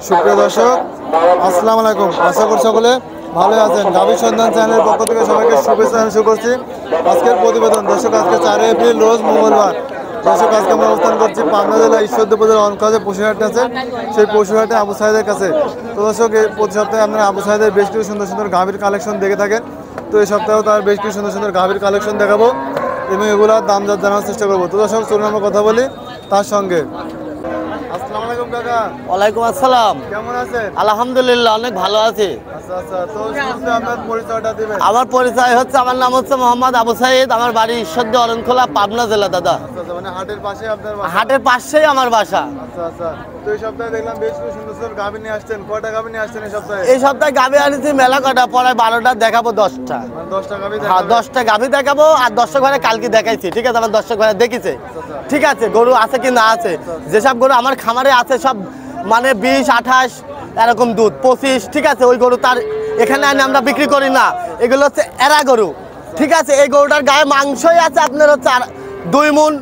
সুপ্রিয় দর্শক, আসসালামু আলাইকুম। আশা করি সকলে ভালো আছেন। গাভী সন্ধান চ্যানেলের পক্ষ থেকে সবাইকে শুভেচ্ছা শুরু করছি আজকের প্রতিবেদন। দর্শক, আজকে 4 এপ্রিল রোজ মঙ্গলবার। দর্শক, আজকে আমরা অবস্থান করছি পাবনা জেলা ঈশ্বরদী উপজেলার অনকাজে পশুহাট আছে, সেই পশুহাটে আবু সাহেদের কাছে। তো দর্শক, এই প্রতি সপ্তাহে আপনারা আবু সাহেদের বেশ কিছু সুন্দর সুন্দর গাভীর কালেকশন দেখে থাকেন। তো এই সপ্তাহেও তার বেশ কিছু সুন্দর সুন্দর গাভীর কালেকশন দেখাবো এবং এগুলোর দাম জানার চেষ্টা করবো। তো দর্শক, চলুন আমরা কথা বলি তার সঙ্গে। আসসালামু আলাইকুম কাকা। ওয়ালাইকুম আসসালাম। কেমন আছেন? আলহামদুলিল্লাহ, অনেক ভালো আছি। আচ্ছা, তো শুরুতে আপনার পরিচয়টা দিবেন। আমার পরিচয় হচ্ছে, আমার নাম হচ্ছে মোহাম্মদ আবু সাইদ। আমার বাড়ি ঈশ্বরদী অরণখোলা, পাবনা জেলা দাদা। আচ্ছা, মানে হাটের পাশে আপনার বাসা? হাটের পাশেই আমার বাসা। আচ্ছা, তো এই সপ্তাহে দেখলাম বেশ কিছু সুন্দর সুন্দর গাভী নিয়ে আসছেন। কয়টা গাভী নিয়ে আসছেন এই সপ্তাহে? এই সপ্তাহে গাভী আনিছি মেলা কটা, পরে 12টা দেখাবো, 10টা। মানে 10টা গাভী? হ্যাঁ, 10টা গাভী দেখাবো। আর দর্শক ভাইরা কালকে দেখাইছি, ঠিক আছে? আমার দর্শক ভাইরা দেখেছে, ঠিক আছে? গরু আছে কি না আছে, যেসব গরু আমার খামারে আছে সব মানে 20, 28 এরকম দুধ, 25, ঠিক আছে? ওই গরু তার এখানে আনি আমরা বিক্রি করি না। এগুলো হচ্ছে এরা গরু, ঠিক আছে? এই গরুটার গায়ে মাংসই আছে আপনার হচ্ছে 2 মণ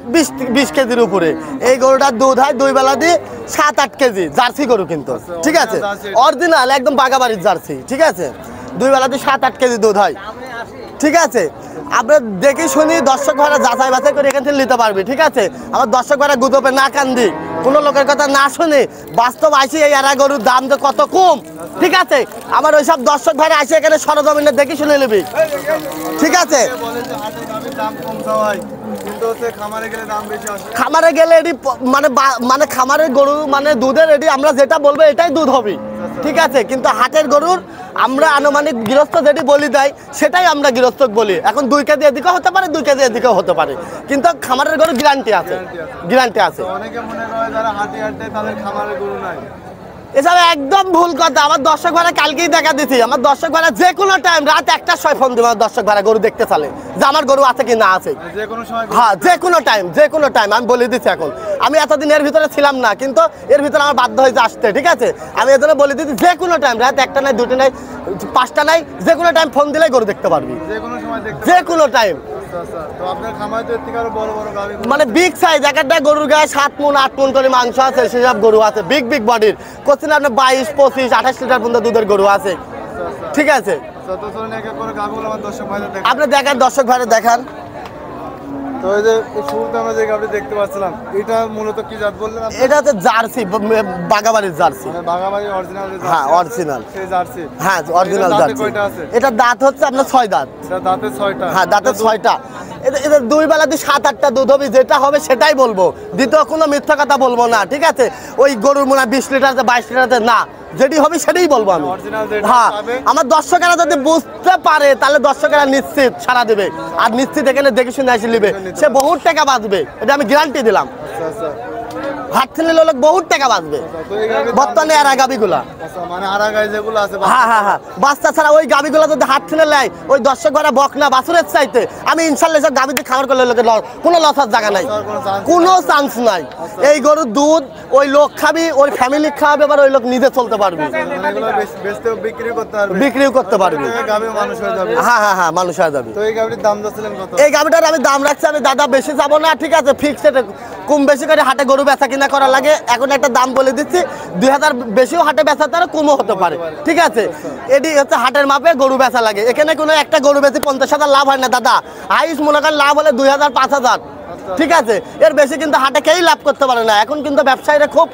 20 কেজির উপরে। এই গরুটার দুধ হয় 2 বেলা দিয়ে 7-8 কেজি। জার্সি গরু কিন্তু, ঠিক আছে? অরিজিনাল একদম বাগাবাড়ির জার্সি, ঠিক আছে? 2 বেলা দিয়ে 7-8 কেজি দুধ হয়, ঠিক আছে? আপনার দেখে শুনি দর্শক ভাইরা যাচাই বাছাই করে এখান থেকে নিতে পারবে, ঠিক আছে? আমার দর্শক ভাইরা গুজবে না কান্দি, কোনো লোকের কথা না শুনে বাস্তব আসি এই এরা গরুর দাম যে কত কম, ঠিক আছে? আমার ওইসব দর্শক ভাইরা আসে এখানে সরজমিনে দেখে শুনে নেবে, ঠিক আছে? খামারে গেলে এটি মানে খামারের গরু মানে দুধের এটি আমরা যেটা বলবো এটাই দুধ হবে, ঠিক আছে? কিন্তু হাটের গরুর আমরা আনুমানিক গৃহস্থ যেটি বলি দেয় সেটাই আমরা গৃহস্থ বলি। এখন 2 কেজি এদিকেও হতে পারে, 2 কেজি এদিকেও হতে পারে, কিন্তু খামারের গরু গ্যারান্টি আছে, গ্যারান্টি আছে। অনেকে মনে করে যারা হাটে হাটে তাদের খামারের গরু নাই, এসব একদম ভুল কথা। আমার দর্শক ভাড়া কালকেই দেখা দিচ্ছি। আমার দর্শক ভাড়া যে কোনো টাইম রাত 1টার সময় ফোন দেবে আমার দর্শক ভাড়া গরু দেখতে চালে যে আমার গরু আছে কি না আছে, হ্যাঁ যে কোনো টাইম আমি বলে দিচ্ছি। এখন আমি এতদিন এর ভিতরে ছিলাম না, কিন্তু এর ভিতরে আমার বাধ্য হয়েছে আসতে, ঠিক আছে? আমি এর জন্য বলে দিচ্ছি যে কোনো টাইম, রাত 1টা নাই, 2টা নাই, 5টা নাই, যে কোনো টাইম ফোন দিলেই গরু দেখতে পারবি, যে কোনো টাইম। মানে বিগ সাইজ একটা গরুর গায়ে 7 মণ 8 মণ করে মাংস আছে, সেসব গরু আছে বিগ বডির। কোশ্চেন আপনার 22, 25, 28 লিটার পর্যন্ত দুধের গরু আছে, ঠিক আছে? আপনি দেখান, দর্শক ভাইরা দেখান। তো এই যে শুরুতে আমরা যে গাভী দেখতে পাচ্ছিলাম, এটা মূলত কি জাত বললেন আপনি? এটা হচ্ছে জার্সি, বাগাবাড়ির জার্সি। মানে বাগাবাড়ির অরিজিনাল জার্সি? হ্যাঁ, অরিজিনাল সেই জার্সি। হ্যাঁ, অরিজিনাল জার্সি। এটা দাঁত হচ্ছে আপনার 6 দাঁত। এটা দাঁতে 6টা? হ্যাঁ, দাঁতে 6টা। এটা 2 বেলা দিয়ে 7-8টা দুধ হবে, যেটা হবে সেটাই বলবো, দ্বিতীয় কোনো মিথ্যা কথা বলবো না, ঠিক আছে? ওই গরুর মনে 20 লিটার 22 লিটার না, যেটি হবে সেটাই বলবো আমি। হ্যাঁ, আমার দর্শকেরা যদি বুঝতে পারে তাহলে দর্শকেরা নিশ্চিত সারা দেবে, আর নিশ্চিত এখানে দেখে শুনে আসে নিবে, সে বহুত টাকা বাঁচবে, এটা আমি গ্যারান্টি দিলাম। হাট থেকে লোক বহুত টাকা বাঁচবে বর্তমানে আর গাবিগুলা। হ্যাঁ, বাচ্চা ছাড়া ওই গাবিগুলা যদি হাট থেকে নেয়, ওই দর্শক ভাড়া বকনা বাছুরের চাইতে আমি ইনশাল্লাহ সব গাবিতে খাবার করলে লোকের কোনো লসার জায়গা নাই, কোনো চান্স নাই। এই গরুর দুধ ওই লোক খাবি, ওই ফ্যামিলি খাওয়াবে, এবার ওই লোক নিজে চলতে পারবি, বিক্রিও করতে পারবি। হ্যাঁ, মানুষ হয়ে যাবে। এই গাবিটার আমি দাম রাখছি, আমি দাদা বেশি যাবো না, ঠিক আছে? ফিক্সড কম বেশি করে হাটে গরু বেচা কিনা করা লাগে। এখন একটা দাম বলে দিচ্ছি, 2000 বেশিও হাটে বেচা তারা কমও হতে পারে, ঠিক আছে? এটি হচ্ছে হাটের মাপে গরু বেচা লাগে। এখানে কোনো একটা গরু বেশি 50,000 লাভ হয় না দাদা। হাইস্ট মনে করেন লাভ হলে 2000, 5000, ঠিক আছে? এর বেশি কিন্তু হাটে কেউই লাভ করতে পারে না। এখন কিন্তু ব্যবসায়ীরা খুব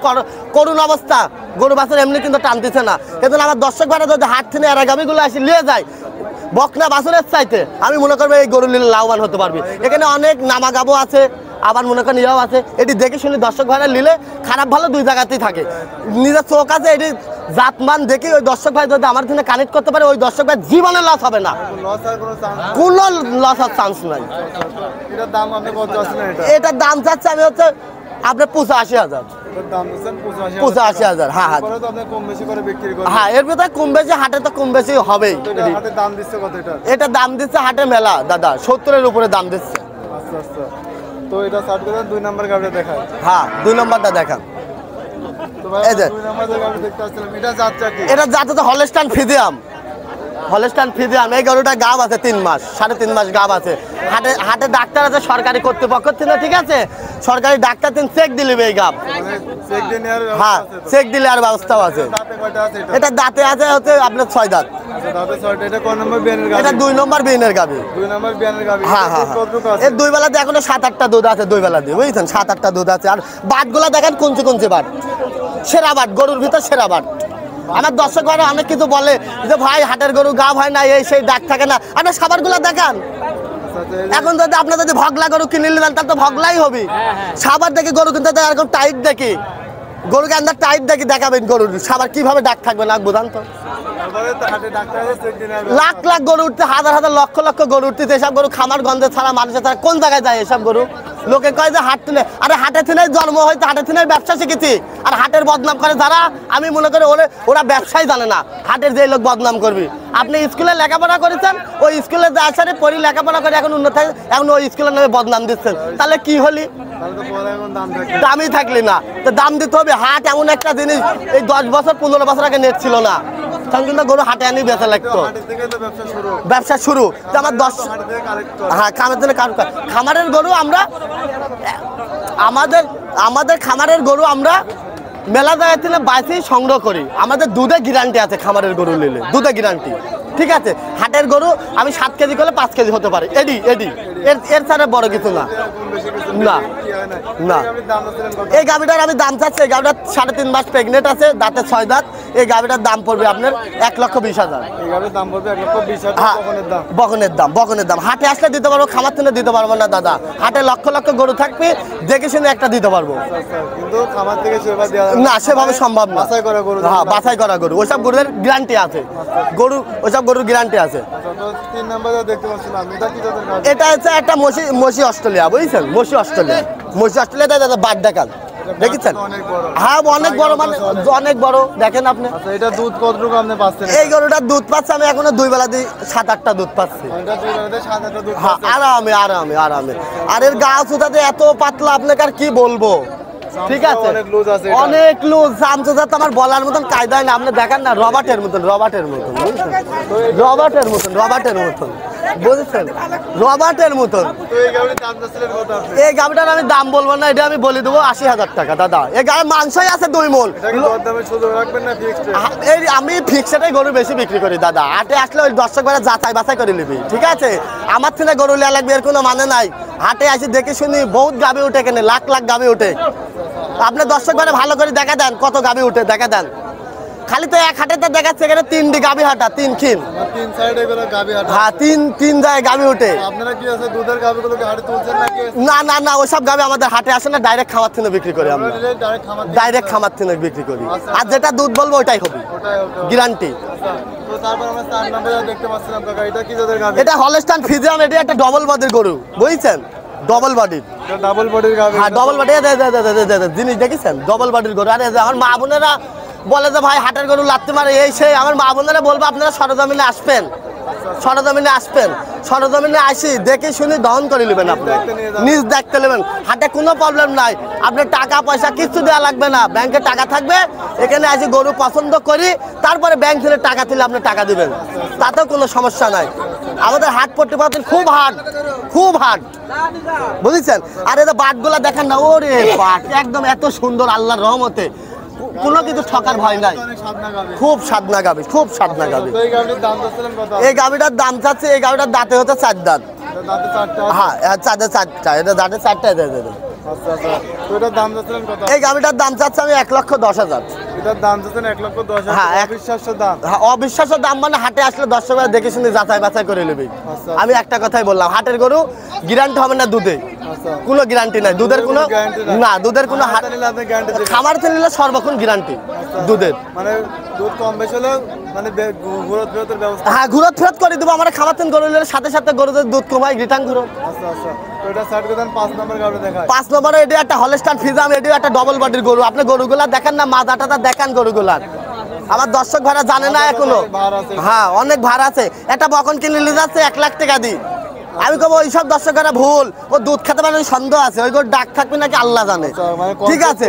করুণ অবস্থা, গরু বাছুর এমনি কিন্তু টানতেছে না। এজন্য আমার দর্শক ভাড়া যদি হাট থেকে এরাগামিগুলো আসি নিয়ে যায় বকনা বাছুরের চাইতে, আমি মনে করবো এই গরু নিলে লাভবান হতে পারবি। এখানে অনেক নামাগাবো আছে, আবার মনে করেন ইয়াও আছে। এটি দেখে শুনে দর্শক ভাইরা নিলে খারাপ ভালো 2 জায়গাতেই থাকে। নিজের চোখ আছে, এটি জাতমান দেখে ওই দর্শক ভাই যদি আমার থেকে কানেক্ট করতে পারে, ওই দর্শক ভাই জীবনে লস হবে না, কোনো লসের চান্স নাই। এটার দাম চাচ্ছে আমি হচ্ছে আপনার 85,000। 85,000। হ্যাঁ, এর ভিতরে কম বেশি হাটে তো কম বেশি হবেই। এটা দাম দিচ্ছে হাটে মেলা দাদা 70-এর উপরে দাম দিচ্ছে। তো এটা স্টার্ট করে 2 নাম্বার গাড়িটা দেখায়। হ্যাঁ, 2 নাম্বারটা দেখান। এই যে 2 নাম্বার গাড়ি দেখতে আসছিলাম, এটা জাতটা কি? এটা জাত হচ্ছে হলস্টাইন ফ্রিজিয়াম। হলস্টাইন ফ্রিজিয়াম। এই গরুটা গাব আছে 3 মাস, 3.5 মাস গাব আছে। হাটে ডাক্তার আছে সরকারি কর্তৃপক্ষ থেকে, ঠিক আছে? সরকারি ডাক্তার তিন চেক দিলে এই গাব। হ্যাঁ চেক দিলে আর ব্যবস্থাও আছে। এটা দাঁতে আছে হচ্ছে আপনার 6 দাঁত। এটা 2 নম্বর বিনের গাবি। হ্যাঁ হ্যাঁ এর 2 বেলাতে এখনো 7-8টা দুধ আছে, 2 বেলা দিয়ে বুঝছেন, 7-8টা দুধ আছে। আর বাটগুলা দেখেন কোনচে কোনচে বাট, সেরা বাট, গরুর ভিতর সেরা বাট। আমার দর্শক ভাইরা অনেক কিছু বলে যে ভাই হাটের গরু গাব হয় না, এই সেই ডাক থাকে না। আপনার সাবারগুলা দেখান। এখন যদি আপনার যদি ভগলা গরু কিনে নিলেন তাহলে তো ভগলাই হবে। সাবার দেখে গরু কিনতে এরকম টাইট দেখি, গরুকে আন্দার টাইট দেখি দেখাবেন গরুর সাবার কিভাবে ডাক থাকবে না বুঝান তো। লাখ লাখ গরু উঠতে, হাজার হাজার লক্ষ লক্ষ গরু উঠতে, এসব গরু খামার গন্ধে ছাড়া মানুষের ছাড়া কোন জায়গায় যায় এসব গরু? লোকে কয় যে হাট থেকে, আরে হাটে থেকে জন্ম হয়েছে, হাটে থেকে ব্যবসা শিখেছি। আর হাটের বদনাম করে যারা, আমি মনে করি ওরা ব্যবসাই জানে না, হাটের যে লোক বদনাম করবি। আপনি স্কুলে লেখাপড়া করেছেন, ওই স্কুলে যা আসারে পড়ি লেখাপড়া করে এখন উন্নত, এখন ওই স্কুলের নামে বদনাম দিচ্ছেন, তাহলে কি হলি? দামই থাকলি না তো দাম দিতে হবে। হাট এমন একটা জিনিস, এই 10 বছর 15 বছর আগে নেট ছিল না, তখন কিন্তু গরু হাটে আনি বেচা লাগতো, ব্যবসা শুরু। আমার 10 হ্যাঁ খামার জন্য খামারের গরু আমরা, আমাদের খামারের গরু আমরা মেলা জায়গা থেকে বাইসেই সংগ্রহ করি। আমাদের দুধে গ্যারান্টি আছে, খামারের গরু নিলে দুধে গ্যারান্টি, ঠিক আছে। হাটের গরু আমি 7 কেজি করলে 5 কেজি হতে পারে, এডি এর ছাড়া বড় কিছু না। না না এই গাভিটার আমি দাম চাচ্ছি, এই গাভিটার 3.5 মাস প্রেগনেন্ট আছে, দাঁতে 6 দাঁত। এই গাভিটার দাম পড়বে আপনার 1,20,000। বকনের দাম হাটে আসলে দিতে পারবো, খামার থেকে দিতে পারবো না দাদা। হাটে লক্ষ লক্ষ গরু থাকবে, দেখে শুনে একটা দিতে পারবো, কিন্তু খামার থেকে না সেভাবে সম্ভব না। হ্যাঁ বাছাই করা গরু, ওইসব গরুর গ্যারান্টি আছে, গরু ওইসব গরুর গ্যারান্টি আছে। এটা হচ্ছে একটা মসি অস্ট্রেলিয়া, বুঝছেন, মসি অস্ট্রেলিয়া দাদা বাদ দেখান, দেখেছেন? হ্যাঁ অনেক বড়, মানে অনেক বড়। দেখেন আপনি এটা দুধ কতটুকু আপনি পাচ্ছেন? এই গরুটার দুধ পাচ্ছে আমি এখনো 2 বেলা দিয়ে 7-8টা দুধ পাচ্ছি। হ্যাঁ আরামে। আর এর গা চুতাতে এত পাতলা, আপনাকে আর কি বলবো, ঠিক আছে অনেক লুজ। জামচুদাত আমার বলার মতন কায়দায় না, আপনি দেখেন না রবার্টের মতন বুঝেছেন, রবার্টের মতন। এই গাভিটার আমি দাম বলবো না, এটা আমি বলে দেবো 80,000 টাকা দাদা। এই গায়ে মাংসই আছে 2 মণ। এই আমি ফিক্সডে গরু বেশি বিক্রি করি দাদা, হাটে আসলে ওই দর্শক ভাইরা যাচাই বাছাই করে নিবি, ঠিক আছে। আমার থেকে গরু লিয়া লাগবে এর কোনো মানে নাই। হাটে আসি দেখে শুনি বহুত গাভি উঠে, কেন লাখ লাখ গাভি উঠে। আপনার দর্শক ভাইরা ভালো করে দেখা দেন কত গাভি উঠে, দেখা দেন। খালি তো এক হাটে তো দেখাচ্ছে এখানে 3টি গাভি হাঁটা, 3 খিন, 3 সাইডে করে গাভি হাঁটা। হ্যাঁ 3 জায়গায় গাভি ওঠে। আপনারা কি আছে দুধের গাভিগুলোকে হাটে তুলছেন নাকি? না ওইসব গাভি আমাদের হাটে আসে না, ডাইরেক্ট খামার থেকে বিক্রি করি আমরা, ডাইরেক্ট খামার থেকে বিক্রি করি। আর যেটা দুধ বলবো ওটাই হবে গ্যারান্টি। তো তারপর আমরা 4 নম্বরে দেখতে পাচ্ছিলাম কাকা, এটা কি জাতের গাভি? এটা হলস্টাইন ফ্রিজিয়ান, এটা একটা ডবল বডির গরু, বুঝছেন, ডবল বডির গাভি। হ্যাঁ ডবল বডি জিনিস দেখেছেন, ডবল বডির গরু। আরে আমার মা বোনেরা বলে যে ভাই হাটের গরু লাগতে পারে এই সেই, আমার মা বোনেরা বলবো আপনারা সরজমিনে আসবেন, সরজমিনে আসি দেখে শুনে দহন করে নেবেন, আপনি নিজ দেখতে নেবেন। হাটে কোনো প্রবলেম নাই, আপনার টাকা পয়সা কিছু দেওয়া লাগবে না, ব্যাংকে টাকা থাকবে। এখানে আসি গরু পছন্দ করি, তারপরে ব্যাংক থেকে টাকা তুলে আপনি টাকা দিবেন, তাতেও কোনো সমস্যা নাই। আমাদের হাট পট্টি পাচ্ছেন খুব হাট বুঝেছেন। আর এই বাটগুলা দেখেন না, ওরে বাট একদম এত সুন্দর, আল্লাহর রহমতে কোনো কিছু ঠকার ভয় নাই, খুব সাদনা গাভি। এই গাভিটার দাম চাচ্ছে, এই গাভিটার দাঁতে হচ্ছে 4 দাঁত। হ্যাঁ 4টা, এটা দাঁতে 4টা। এই গাভিটার দাম চাচ্ছে আমি 1,10,000। হ্যাঁ অবিশ্বাস্য দাম, মানে হাটে আসলে দর্শক দেখে শুনে যাচাই বাছাই করে নেবে। আমি একটা কথাই বললাম, হাটের গরু গ্যারান্টি হবে না দুধে, কোনো গ্যারান্টি নাই দুধের, কোনো না দুধের কোনো। খামার থেকে নিলে সর্বক্ষণ গ্যারান্টি দুধের, মানে দুধ কম বেশি হলে মানে ঘুরত ফেরতের ব্যবস্থা। হ্যাঁ ঘুরত ফেরত করে দেবো আমরা, খামার থেকে গরু নিলে সাথে সাথে গরুদের দুধ কমাই রিটার্ন ঘুরত। তো এটা সাইড করে দেন 5 নম্বর গাভি দেখায়। 5 নম্বরে এটা একটা হলস্টাইন ফ্রিজিয়ান, এটা একটা ডবল বডির গরু। আপনি গরুগুলা দেখেন না, মাথাটা দেখান গরুগুলার, আমার দর্শক ভাড়া জানে না এখনো। হ্যাঁ অনেক ভাড়া আছে। একটা বকন কিনে নিয়ে যাচ্ছে 1 লাখ টাকা দিয়ে। আমি কব ওইসব দর্শকেরা ভুল, ও দুধ খেতে পারে সন্দেহ আছে, ওই গরু ডাক থাকবে নাকি আল্লাহ জানে, ঠিক আছে।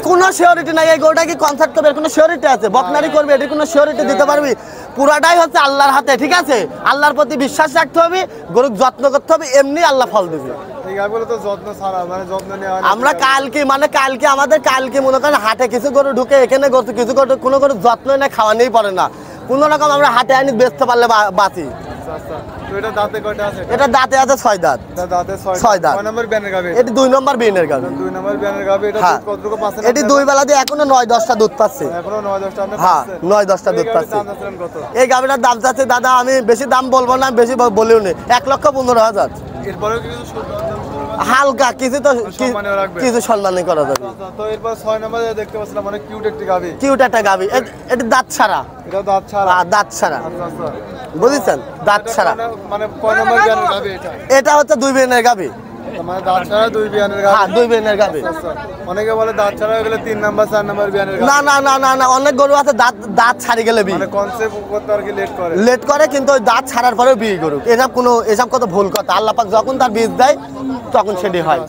কোনো সিওরিটি নাই, এই গরুটা কি কনসার্ট করবে কোনো সিওরিটি আছে? বকনারি করবে এটি কোনো সিওরিটি দিতে পারবি? পুরাটাই হচ্ছে আল্লাহর হাতে, ঠিক আছে। আল্লাহর প্রতি বিশ্বাস রাখতে হবে, গরুর যত্ন করতে হবে, এমনি আল্লাহ ফল দেবে। এই গাবিগুলো তো যত্ন ছাড়া মানে যত্ন নেওয়া আমরা কালকে আমাদের মনে করেন হাটে কিছু গরু ঢুকে এখানে কিছু গরু কোনো গরু যত্ন না খাওয়া নেই পড়ে না কোনো রকম আমরা হাটে আনি বেচতে পারলে বাঁচি। এটা দাঁতে কয়টা আছে? এটা দাঁতে আছে 6 দাঁত। দাঁতে 6 দাঁত। 6 নম্বর বিয়ানের গাবি। এটা 2 নম্বর বিয়ানের গাবি। 2 নম্বর বিয়ানের গাবি। এটা দুধ কতটুকু পাচ্ছেন? এটি 2 বেলা দিয়ে এখনো 9-10টা দুধ পাচ্ছে। এখনো 9-10টা আপনি হ্যাঁ পাচ্ছেন? 9-10টা দুধ পাচ্ছে। এই গাবিটার দাম চাচ্ছে দাদা আমি বেশি দাম বলবো না, বেশি বলিও নি, 1,15,000। এরপরেও কিছু হালকা কিছু তো কিছু সম্মানই করা যাবে। তো এরপর 6 নম্বরে দেখতে পাচ্ছিলাম অনেক কিউট একটি গাবি। কিউট একটা গাবি। এটা দাঁত ছাড়া। এটা দাঁত ছাড়া? দাঁত ছাড়া। বুঝছেন? দাঁত ছাড়া। মানে কয় নম্বর বিয়ানের গাবি এটা? এটা হচ্ছে 2 বিয়ানের গাবি। মানে দাঁত ছাড়া 2 বিয়ানের গাবি? হ্যাঁ 2 বিয়ানের গাবি। অনেকে বলে দাঁত ছাড়া হয়ে গেলে 3 নম্বর 4 নম্বর বিয়ানের গাবি। না অনেক গরু আছে দাঁত ছাড়ি গেলে বিয়ে। মানে কনসেপ্ট করতে আর কি লেট করে কিন্তু ওই দাঁত ছাড়ার পরেও বিয়ে করুক, এসব কত ভুল কথা। আল্লাহ পাক যখন তার বীজ দেয় তখন সেটি হয়।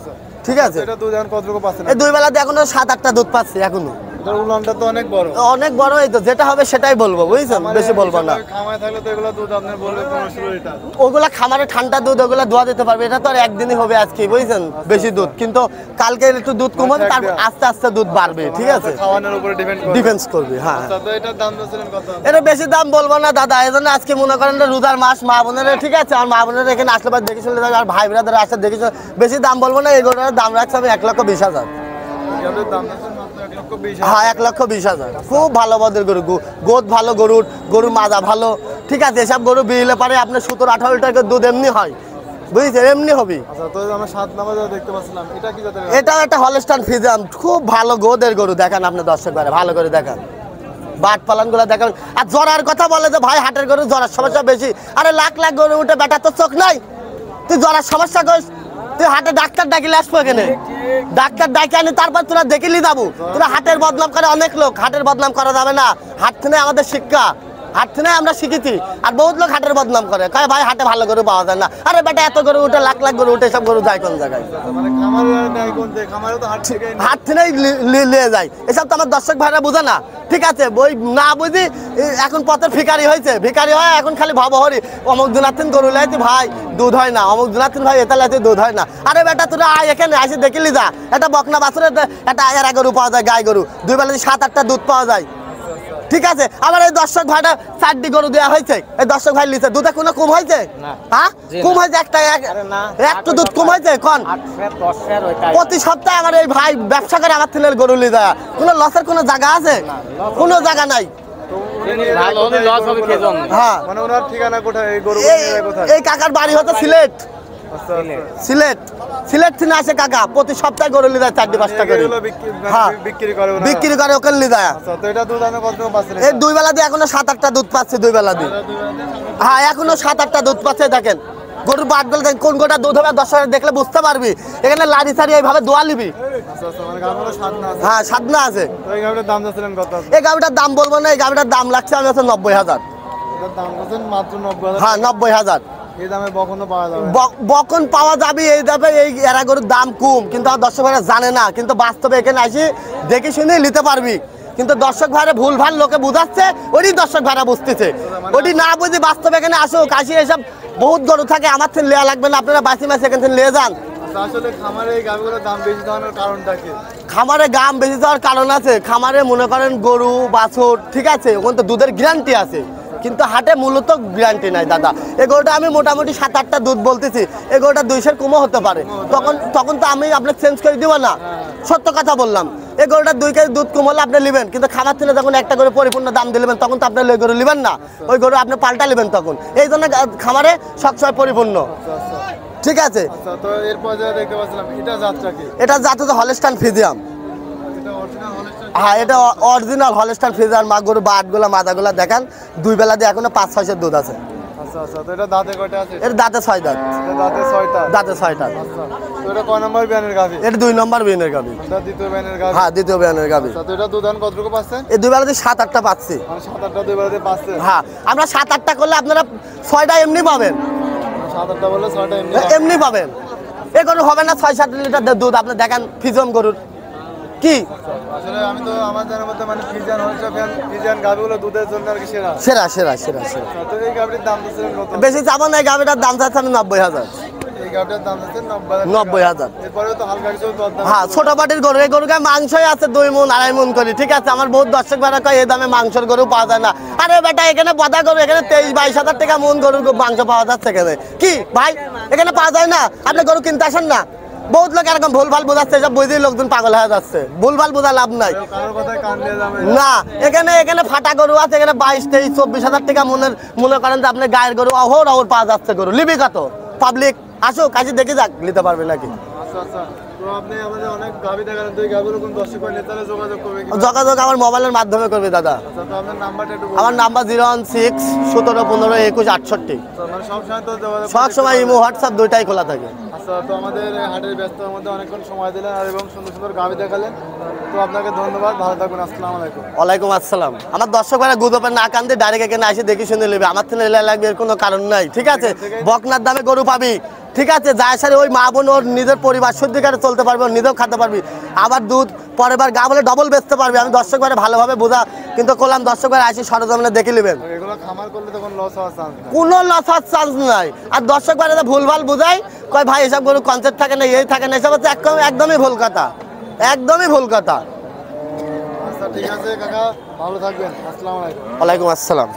ঠিক আছে? এটা দুধ এখন কতটুকু পাচ্ছেন? এই 2 বেলাতে এখনো 7-8টা দুধ পাচ্ছি এখনো। উলানটা তো অনেক বড়। অনেক বড়। এই তো যেটা হবে সেটাই বলবো, বুঝছেন? বেশি বলবো না। খামারে থাকলে তো এগুলো দুধ আপনি বলবে 15 লিটার। ওগুলা খামারে ঠান্ডা দুধ, ওগুলা দোয়া দিতে পারবে। এটা তো আর একদিনই হবে আজকে, বুঝছেন? বেশি দুধ কিন্তু কালকে একটু দুধ কম হবে, তারপর আস্তে আস্তে দুধ বাড়বে। ঠিক আছে? খাওয়ানোর উপরে ডিপেন্ড করবে। হ্যাঁ তো এটার দাম দিয়েছিলেন কত? এটা বেশি দাম বলবো না দাদা, এজন্য আজকে মনে করেন রোজার মাস, মা বোনেরা ঠিক আছে, আর মা বোনেরা এখানে আসলে পর দেখে শুনলে আর ভাই ব্রাদার আসলে দেখে বেশি দাম বলবো না। এগুলোর দাম রাখছে আমি 1,20,000। হ্যাঁ 1,20,000। খুব ভালো বদের গরু, গোদ ভালো গরুর মাজা ভালো। ঠিক আছে? এসব গরু বিলে পারে আপনার 17-18 লিটার দুধ এমনি হয়, বুঝছেন? এমনি হবে। এটাও একটা হলস্টাইন ফ্রিজিয়ান, খুব ভালো গোদের গরু। দেখেন আপনি দর্শক ভাই ভালো করে দেখেন, বাট পালন গুলো দেখেন। আর জরার কথা বলে যে ভাই হাটের গরু জরার সমস্যা বেশি। আরে লাখ গরু উঠে বেটা তো চোখ নাই, তুই জরার সমস্যা করিস? তুই হাটে ডাক্তার ডাকিলে আসবো এখানে, ডাক্তার ডাকি আনি তারপর তোরা দেখিলি যাবো। তোরা হাটের বদনাম করে অনেক লোক, হাটের বদনাম করা যাবে না। হাট থেকে আমাদের শিক্ষা, হাট থেকে আমরা শিখেছি। আর বহুত লোক হাটের বদনাম করে, কয় ভাই হাটে ভালো গরু পাওয়া যায় না। আরে বেটা এত গরু উঠে, লাখ গরু উঠে, সব গরু যায় কোন জায়গায়? হাট থেকেই নিয়ে যায়। এসব তো আমার দর্শক ভাইরা বুঝে না। ঠিক আছে? বই না বুঝি এখন পথের ভিখারি হয়েছে, ভিখারি হয় এখন খালি ভাবহরি অমুক দিনাথিন গরু লাইতে ভাই দুধ হয় না, অমুক দিনাথিন ভাই এটা লাইতে দুধ হয় না। আরে বেটা তোরা আয় এখানে আসি দেখিলি যা, একটা বকনা বাছুরের একটা এরা গরু পাওয়া যায়, গাই গরু 2 বেলা 7-8টা দুধ পাওয়া যায়। ঠিক আছে? আবার এই দর্শক ভাইটা 4টি গরু দেওয়া হয়েছে, এই দর্শক ভাই লিখছে দুধে কোনো কম হয়েছে? হ্যাঁ কম হয়েছে, একটু দুধ কম হয়েছে। কোন প্রতি সপ্তাহে আমার এই ভাই ব্যবসা করে আমার ছেলের গরু লিয়ে যায়, কোনো লসের কোনো জায়গা আছে? কোনো জায়গা নাই। হ্যাঁ এই কাকার বাড়ি হতো সিলেট। সিলেট থেকে আসে কাকা, প্রতি সপ্তাহে গরু লিয়ে যায় 4-5টা করে। হ্যাঁ বিক্রি করে ওকে লিয়ে যায়। এই 2 বেলা দিয়ে এখনো 7-8টা দুধ পাচ্ছে। 2 বেলা দিয়ে হ্যাঁ এখনো 7-8টা দুধ পাচ্ছে। দেখেন গরুর বাট গুলো কোন গোটা দুধ হবে 10 দেখলে বুঝতে পারবি। এখানে লাড়ি সারি এইভাবে দোয়া নিবি। হ্যাঁ সাধনা আছে। এই গাভিটার দাম বলবো না, এই গাভিটার দাম লাগছে আমি হচ্ছে 90,000। হ্যাঁ 90,000। বকন পাওয়া যাবে এই দামে। এই এরা গরুর দাম কম, কিন্তু দর্শক ভাইরা জানে না। কিন্তু বাস্তবে এখানে আসি দেখে শুনে নিতে পারবি। কিন্তু দর্শক ভাইরা ভুল ভাল লোকে বুঝাচ্ছে, ওই দর্শক ভাইরা বুঝতেছে। ওটি না বুঝি বাস্তবে এখানে আসুক, আসি এসব বহুত গরু থাকে, আমার থেকে লেয়া লাগবে না, আপনারা বাসি মাসে এখান থেকে নিয়ে যান। খামারে দাম বেশি যাওয়ার কারণ আছে। খামারে মনে করেন গরু বাছুর ঠিক আছে, ওখানে তো দুধের গ্যারান্টি আছে, কিন্তু হাটে মূলত গ্যারান্টি নাই দাদা। এই গরুটা আমি মোটামুটি 7-8টা দুধ বলতেছি, এই গরুটা 200 কমও হতে পারে। তখন তো আমি আপনাকে চেঞ্জ করে দিব না, সত্য কথা বললাম। এই গরুটা 2 কেজি দুধ কম হলে আপনি নেবেন, কিন্তু খামার থেকে যখন একটা করে পরিপূর্ণ দাম দিলেন তখন তো আপনি ওই গরু নেবেন না, ওই গরু আপনি পাল্টা নেবেন তখন। এই জন্য খামারে সবসময় পরিপূর্ণ। ঠিক আছে? এটা জাত হচ্ছে হলস্টাইন ফ্রিজিয়ান। হ্যাঁ এটা অরিজিনাল হলস্টাইন ফ্রিজিয়ান। মা গরু বাটগুলা মাথাগুলা দেখেন, 2 বেলা দিয়ে এখনো 5-6 দুধ আছে। এটা দাঁতে 6 দাঁত। দাঁতে 6টা। এটা 2 নম্বর বিয়ানের গাভি। হ্যাঁ 2য় বিয়ানের গাভি। এই 2 বেলা দিয়ে 7-8টা পাচ্ছি। হ্যাঁ আমরা 7-8টা করলে আপনারা 6টা এমনি পাবেন। এমনি পাবেন। এই গরু হবে না 6-7 লিটার দুধ। আপনি দেখেন ফ্রিজিয়ান গরুর কি আমি তো আমার জানার মধ্যে মানে ফ্রিজিয়ান গাভিগুলো দুধের জন্য আর কি সেরা। সেরা। তো এই গাভির দাম দিচ্ছিলেন কত? বেশি চাবো না, এই গাভিটার দাম চাচ্ছে আমি 90,000। এই গাবিটার দাম আছে 90,000। এরপরে তো হালকা কিছু দরদাম। হ্যাঁ, ছোট পাটির গরু, এই গরুকে মাংসই আছে 2 মণ 2.5 মণ করে, ঠিক আছে। আমার বহুত দর্শক ভাড়া কয় এই দামে মাংসের গরু পাওয়া যায় না। আরে বেটা, এখানে বাধা গরু, এখানে 23-22 হাজার টাকা মণ গরুর মাংস পাওয়া যাচ্ছে এখানে। কি ভাই, এখানে পাওয়া যায় না? আপনি গরু কিনতে আসেন না? বহুত লোক এরকম ভুলভাল বোঝাচ্ছে, এসব বুঝেই লোকজন পাগল হয়ে যাচ্ছে। ভুলভাল বোঝা লাভ নাই। কারোর কথায় কান দিয়ে যাবে না, এখানে ফাটা গরু আছে, এখানে 22-23-24 হাজার টাকা মনে করেন যে আপনার গায়ের গরু অহর পাওয়া যাচ্ছে। গরু লিবি কত? পাবলিক আসুক, কাজে দেখে যাক নিতে পারবে নাকি। আচ্ছা আচ্ছা, তো আপনি আমাদের অনেক গাবি দেখালেন, তো এই গাবিগুলো কোন দর্শক হয় নেতারা যোগাযোগ করবে কি? যোগাযোগ আমার মোবাইলের মাধ্যমে করবে দাদা। আচ্ছা, তো আপনার নাম্বারটা একটু বলুন। আমার নাম্বার 016-17-15-21-68। মানে সব সময় তো যোগাযোগ সব সময় ইমো হোয়াটসঅ্যাপ দুইটাই খোলা থাকে। আচ্ছা, তো আমাদের হাটের ব্যস্ততার মধ্যে অনেকক্ষণ সময় দিলেন আর এবং সুন্দর সুন্দর গাবি দেখালেন, তো আপনাকে ধন্যবাদ, ভালো থাকবেন। আসসালামু আলাইকুম। ওয়ালাইকুম আসসালাম। আমার দর্শক ভাইরা গুজবের না কান দিয়ে ডাইরেক্ট এখানে এসে দেখে শুনে নেবে, আমার থেকে লাগবে এর কোনো কারণ নাই, ঠিক আছে। বকনার দামে গরু পাবি, ঠিক আছে। যায় সারে ওই মা বোন ওর নিজের পরিবার শুদ্ধিকারে চলতে পারবে, ওর নিজেও খেতে পারবি, আবার দুধ পরের বার গা বলে ডবল বেচতে পারবি। আমি দর্শক ভাইরা ভালোভাবে বোঝা কিন্তু করলাম, দর্শক ভাইরা আসি সরজমিনে দেখে নেবেন, এগুলো খামার করলে তখন লস হওয়ার চান্স নেই, কোনো লস হওয়ার চান্স নাই। আর দর্শক ভাইরা ভুলভাল বোঝায়, কয় ভাই এসব গরু কনসেপ্ট থাকে না, এই থাকে না, এসব হচ্ছে একদমই ভুল কথা, একদমই ভুল কথা। আচ্ছা ঠিক আছে কাকা, ভালো থাকবেন। আসসালামু আলাইকুম। ওয়ালাইকুম আসসালাম।